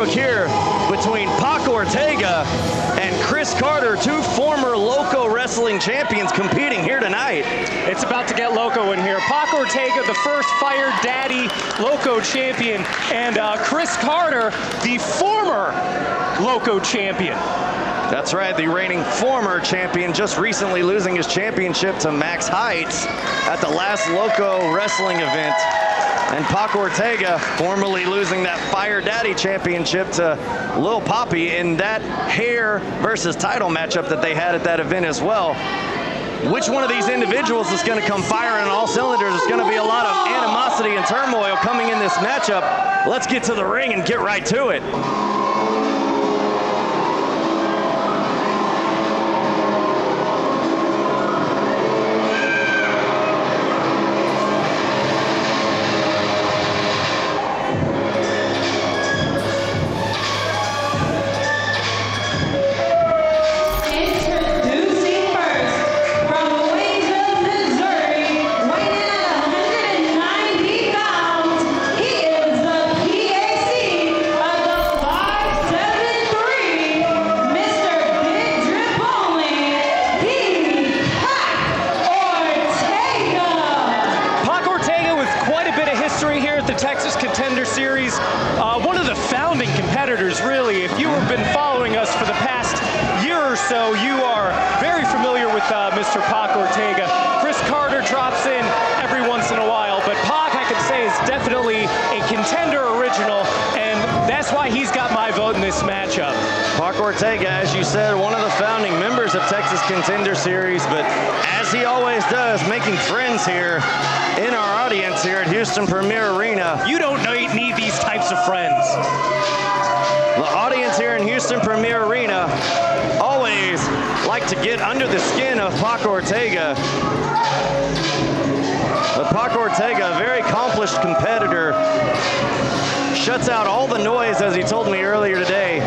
matchup here between Pac Ortega and Chris Carter, two former Loco wrestling champions competing here tonight. It's about to get loco in here. Pac Ortega, the first Fire Daddy Loco champion, and Chris Carter, the former Loco champion. That's right, the reigning former champion, just recently losing his championship to Max Heights at the last Loco wrestling event. And Pac Ortega formerly losing that Fire Daddy championship to Lil Poppy in that hair versus title matchup that they had at that event as well. Which one of these individuals is going to come firing on all cylinders? There's going to be a lot of animosity and turmoil coming in this matchup. Let's get to the ring and get right to it. Texas Contender Series, one of the founding competitors, really. If you have been following us for the past year or so, you are very familiar with Mr. Pac Ortega. Chris Carter drops in every once in a while, but Pac, I can say, is definitely a Contender original, and that's why he's got my vote in this matchup. Pac Ortega, as you said, one of the founding members of Texas Contender Series, but as he always does, making friends here in our audience here at Houston Premier Arena. You don't need these types of friends. The audience here in Houston Premier Arena always like to get under the skin of Pac Ortega. But Pac Ortega, a very accomplished competitor, shuts out all the noise, as he told me earlier today,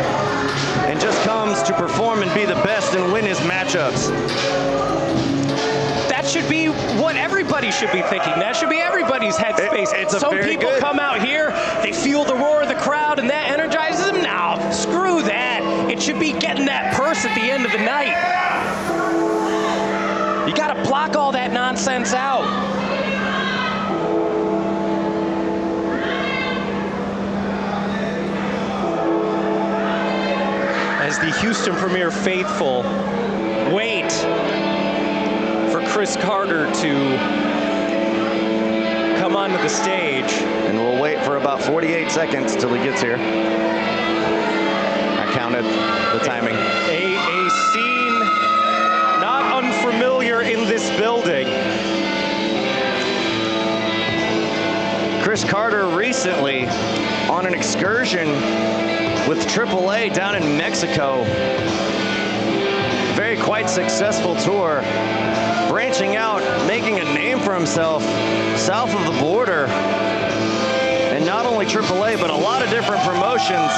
and just comes to perform and be the best and win his matchups. That should be what everybody should be thinking. That should be everybody's headspace. Some people come out here, they feel the roar of the crowd, and that energizes them. No, screw that. It should be getting that purse at the end of the night. You got to block all that nonsense out. As the Houston Premier faithful wait for Chris Carter to come onto the stage. And we'll wait for about 48 seconds till he gets here. I counted the timing. A scene not unfamiliar in this building. Chris Carter recently on an excursion with AAA down in Mexico. Very quite successful tour, branching out, making a name for himself south of the border. And not only AAA, but a lot of different promotions.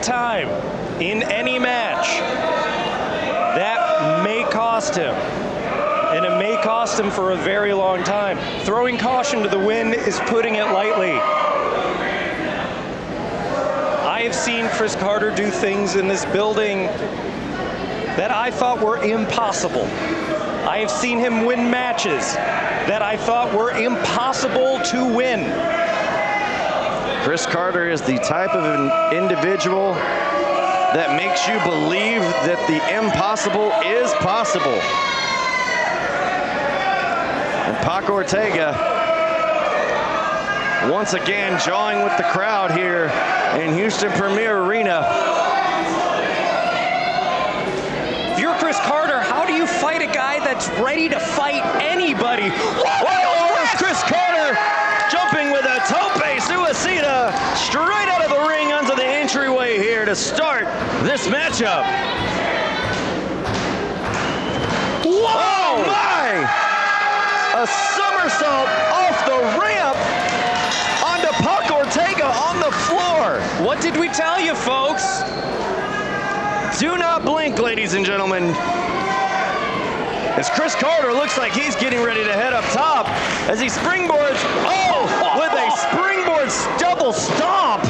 time in any match, that may cost him. And it may cost him for a very long time. Throwing caution to the wind is putting it lightly. I have seen Chris Carter do things in this building that I thought were impossible. I have seen him win matches that I thought were impossible to win. Chris Carter is the type of an individual that makes you believe that the impossible is possible. And Pac Ortega, once again, jawing with the crowd here in Houston Premier Arena. If you're Chris Carter, how do you fight a guy that's ready to fight anybody? Whoa, there's Chris Carter jumping with a tope suicida straight out of the ring onto the entryway here to start this matchup. Whoa, oh my! A somersault off the ramp onto Pac Ortega on the floor. What did we tell you, folks? Do not blink, ladies and gentlemen. As Chris Carter looks like he's getting ready to head up top as he springboards, with a springboard double stomp.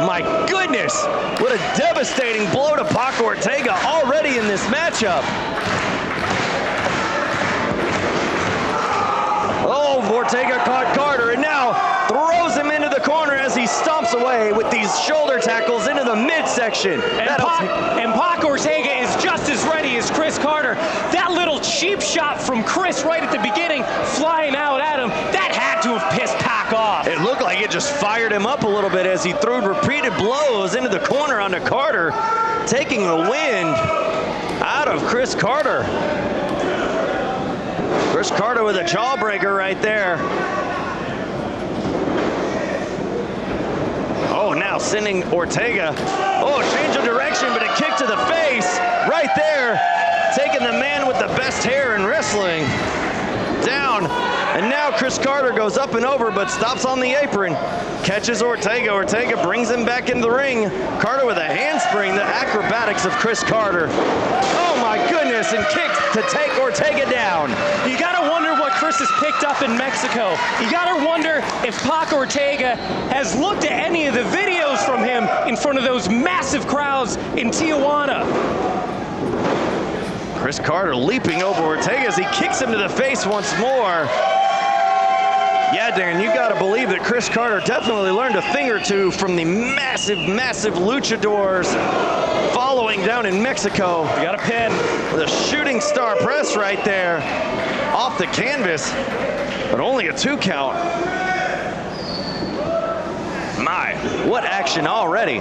My goodness, what a devastating blow to Pac Ortega already in this matchup. Ortega caught Carter and now throws him into the corner as he stomps away with these shoulder tackles into the midsection. And Pac Ortega is just as ready as Chris Carter. That little cheap shot from Chris right at the beginning, flying out at him, that had to have pissed Pac off. It looked like it just fired him up a little bit as he threw repeated blows into the corner onto Carter, taking the wind out of Chris Carter. Chris Carter with a jawbreaker right there. Oh, now sending Ortega. Oh, change of direction, but a kick to the face right there. Taking the man with the best hair in wrestling down. And now Chris Carter goes up and over, but stops on the apron. Catches Ortega. Ortega brings him back into the ring. Carter with a handspring, the acrobatics of Chris Carter. Oh my goodness, and kicks to take Ortega down. You gotta wonder what Chris has picked up in Mexico. You gotta wonder if Pac Ortega has looked at any of the videos from him in front of those massive crowds in Tijuana. Chris Carter leaping over Ortega as he kicks him to the face once more. Yeah, Darren, you gotta believe that Chris Carter definitely learned a thing or two from the massive, massive luchadors following down in Mexico. You got a pin. With a shooting star press right there off the canvas, but only a 2 count. My, what action already.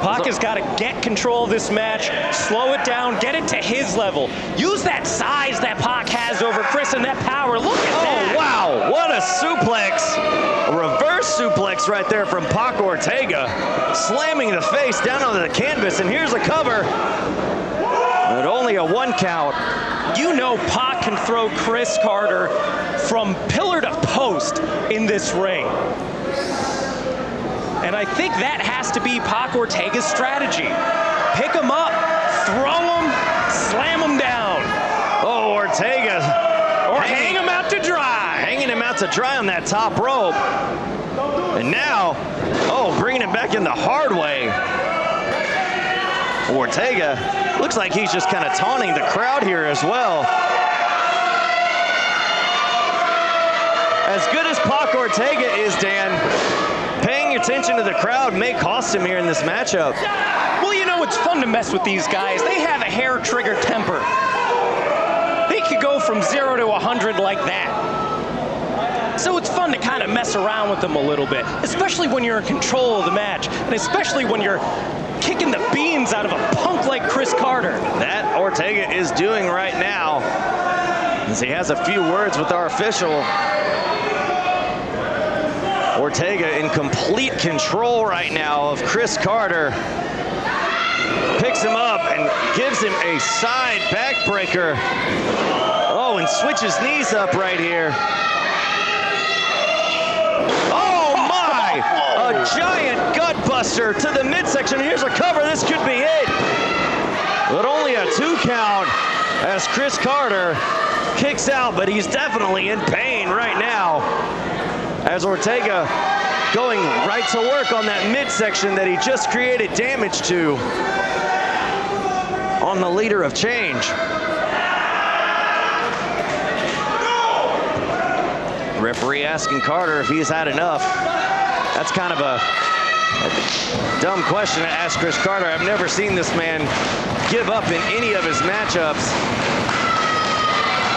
Pac has got to get control of this match, slow it down, get it to his level. Use that size that Pac has over Chris and that power. Look at that. Oh, wow. What a suplex. A reverse suplex right there from Pac Ortega. Slamming the face down onto the canvas, and here's a cover. But only a 1 count. You know Pac can throw Chris Carter from pillar to post in this ring. And I think that has to be Pac Ortega's strategy. Pick him up, throw him, slam him down. Oh, Ortega. Or hang him out to dry. Hanging him out to dry on that top rope. And now, bringing him back in the hard way. Ortega looks like he's just kind of taunting the crowd here as well. As good as Pac Ortega is, Dan, paying attention to the crowd may cost him here in this matchup. Well, you know, it's fun to mess with these guys. They have a hair trigger temper. They could go from 0 to 100 like that. So it's fun to kind of mess around with them a little bit, especially when you're in control of the match, and especially when you're kicking the beans out of a punk like Chris Carter. That Ortega is doing right now, as he has a few words with our official. Ortega in complete control right now of Chris Carter. Picks him up and gives him a side backbreaker. Oh, and switches knees up right here. Oh my! A a giant gut buster to the midsection. Here's a cover. This could be it. But only a 2 count as Chris Carter kicks out, but he's definitely in pain right now as Ortega going right to work on that midsection that he just created damage to on the leader of change. Referee asking Carter if he's had enough. That's kind of a dumb question to ask Chris Carter. I've never seen this man give up in any of his matchups.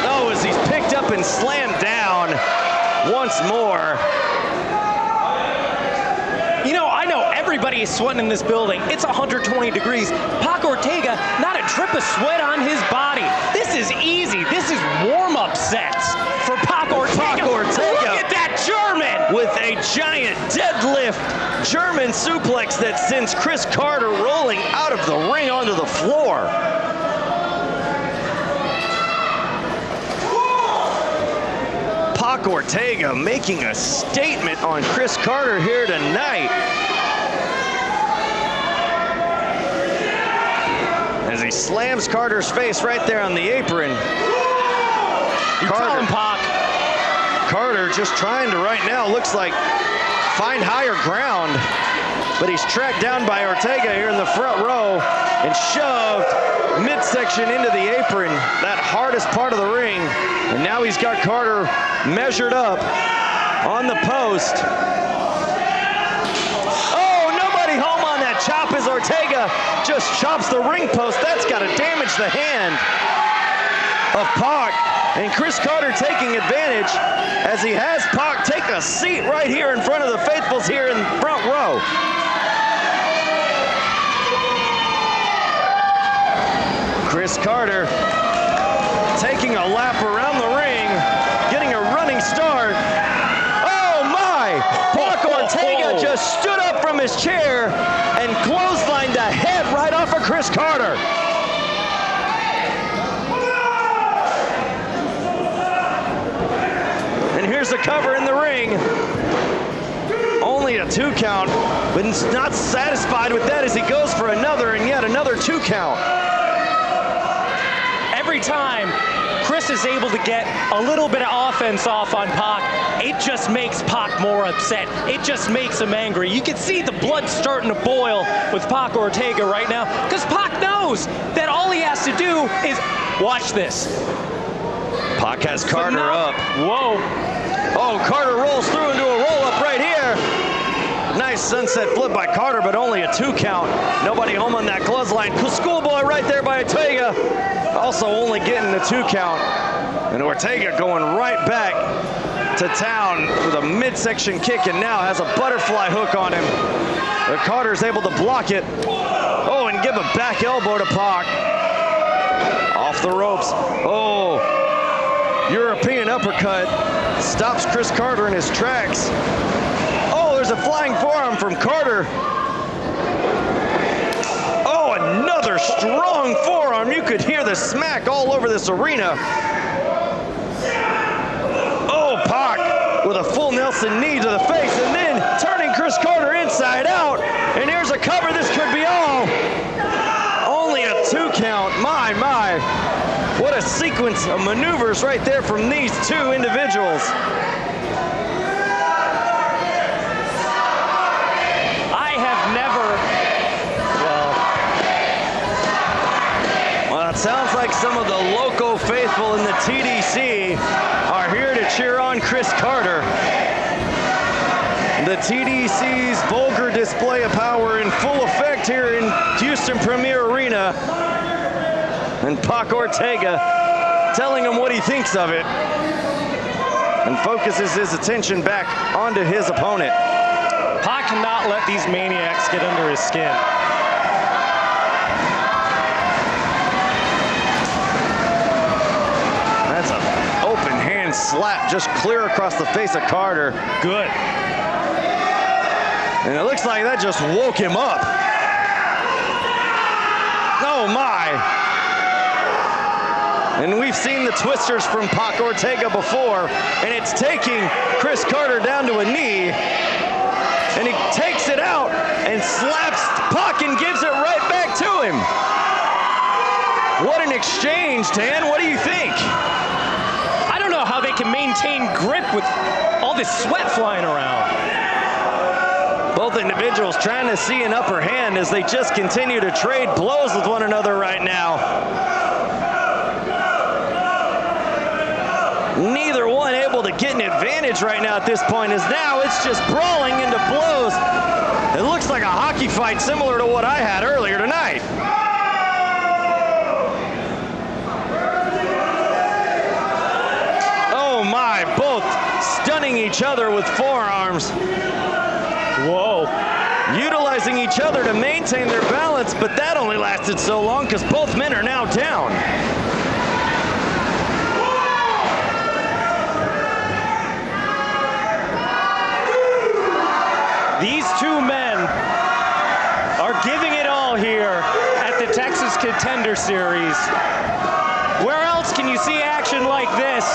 Oh, as he's picked up and slammed down once more. You know, I know everybody is sweating in this building. It's 120 degrees. Pac Ortega, not a drip of sweat on his body. This is easy. This is warm-up sets for Pac Ortega. Pac Ortega. Look at that German! With a giant deadlift German suplex that sends Chris Carter rolling out of the ring onto the floor. Pac Ortega making a statement on Chris Carter here tonight. As he slams Carter's face right there on the apron. Tell him, Pac. Carter just trying to right now, looks like, find higher ground. But he's tracked down by Ortega here in the front row and shoved midsection into the apron, that hardest part of the ring. And now he's got Carter measured up on the post. Oh, nobody home on that chop as Ortega just chops the ring post. That's got to damage the hand of Pac. And Chris Carter taking advantage as he has Pac take a seat right here in front of the faithfuls here in front row. Chris Carter taking a lap around the ring, getting a running start. Oh my! Pac Ortega just stood up from his chair and clotheslined the head right off of Chris Carter. And here's the cover in the ring. Only a 2 count, but he's not satisfied with that as he goes for another and yet another 2 count. Every time Chris is able to get a little bit of offense off on Pac, it just makes Pac more upset. It just makes him angry. You can see the blood starting to boil with Pac Ortega right now because Pac knows that all he has to do is watch this. Pac has Carter up. Whoa. Oh, Carter rolls through into a roll-up right here. Nice sunset flip by Carter, but only a 2 count. Nobody home on that clothesline. Schoolboy right there by Ortega. Also only getting the 2 count. And Ortega going right back to town with a midsection kick and now has a butterfly hook on him. But Carter's able to block it. Oh, and give a back elbow to Pac. Off the ropes. Oh, European uppercut stops Chris Carter in his tracks. Oh, there's a flying forearm from Carter. Oh, another strong forearm. You could hear the smack all over this arena. Oh, Pac with a full Nelson knee to the face and then turning Chris Carter inside out. And here's a cover. This could be all. Only a 2 count. My. What a sequence of maneuvers right there from these two individuals. I have never, Well, it sounds like some of the local faithful in the TDC are here to cheer on Chris Carter. The TDC's vulgar display of power in full effect here in Houston Premier Arena. And Pac Ortega telling him what he thinks of it and focuses his attention back onto his opponent. Pac cannot let these maniacs get under his skin. That's an open hand slap just clear across the face of Carter. Good. And it looks like that just woke him up. Oh my. And we've seen the twisters from Pac Ortega before, and it's taking Chris Carter down to a knee. and he takes it out and slaps Pac and gives it right back to him. What an exchange, Dan. What do you think? I don't know how they can maintain grip with all this sweat flying around. Both individuals trying to see an upper hand as they just continue to trade blows with one another right now. Neither one able to get an advantage right now at this point, as now it's just brawling into blows. It looks like a hockey fight similar to what I had earlier tonight. Oh my, both stunning each other with forearms. Whoa. Utilizing each other to maintain their balance, but that only lasted so long because both men are now down. These two men are giving it all here at the Texas Contender Series. Where else can you see action like this?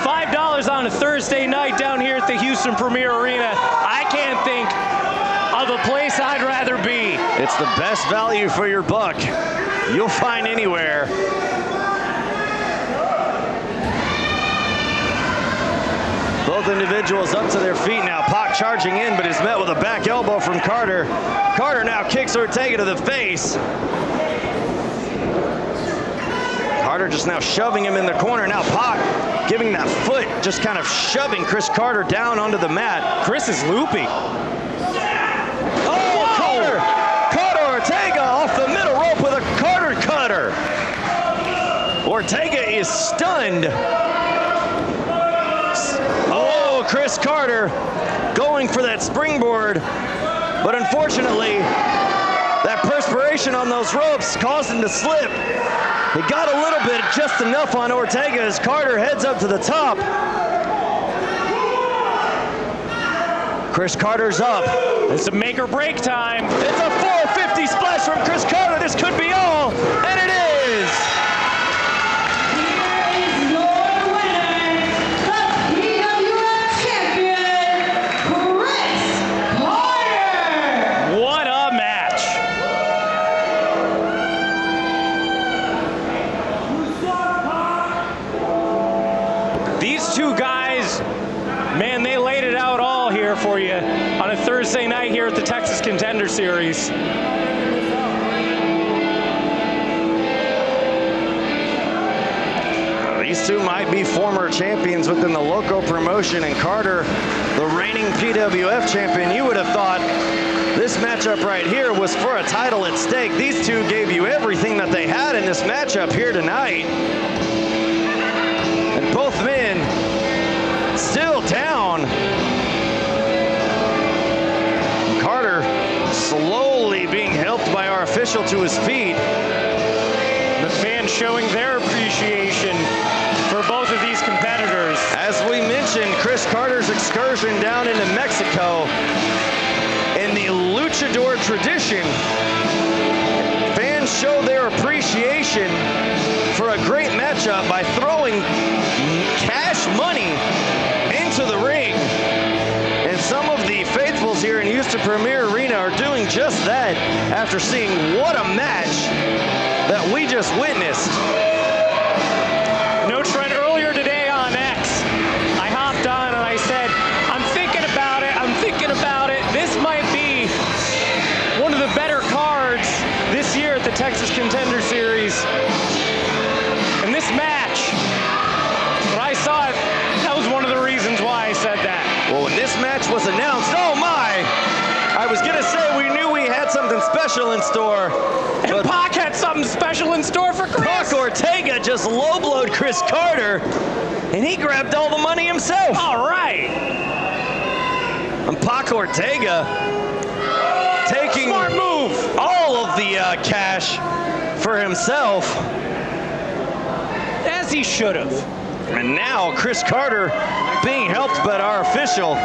$5 on a Thursday night down here at the Houston Premier Arena. I can't think of a place I'd rather be. It's the best value for your buck you'll find anywhere. Both individuals up to their feet now. Pac charging in, but is met with a back elbow from Carter. Carter now kicks Ortega to the face. Carter just now shoving him in the corner. Now Pac giving that foot, just kind of shoving Chris Carter down onto the mat. Chris is loopy. Oh, Carter! Carter Ortega off the middle rope with a Carter cutter. Ortega is stunned. Oh, Chris Carter going for that springboard, but unfortunately, that perspiration on those ropes caused him to slip. He got a little bit, just enough on Ortega as Carter heads up to the top. Chris Carter's up. It's a make or break time. It's a 450 splash from Chris Carter. This could be all, and it is. Man, they laid it out all here for you on a Thursday night here at the Texas Contender Series. These two might be former champions within the local promotion, and Carter, the reigning PWF champion. You would have thought this matchup right here was for a title at stake. These two gave you everything that they had in this matchup here tonight. And both men still down. Carter slowly being helped by our official to his feet. The fans showing their appreciation for both of these competitors. As we mentioned, Chris Carter's excursion down into Mexico. In the luchador tradition, fans show their appreciation for a great matchup by throwing cash money into the ring. And some of the faithfuls here in Houston Premier Arena are doing just that after seeing what a match that we just witnessed. No Trent, earlier today on X, I hopped on and I said, I'm thinking about it, This might be one of the better cards this year at the Texas Contender Series. And this match, when I saw it, that was one of the reasons why I said that. Well, when this match was announced, oh my! I was gonna say we knew we had something special in store. And Pac had something special in store for Chris. Pac Ortega just low-blowed Chris Carter, and he grabbed all the money himself. All right. And Pac Ortega taking Smart move. all of the cash for himself. As he should have. And now Chris Carter being helped by our official.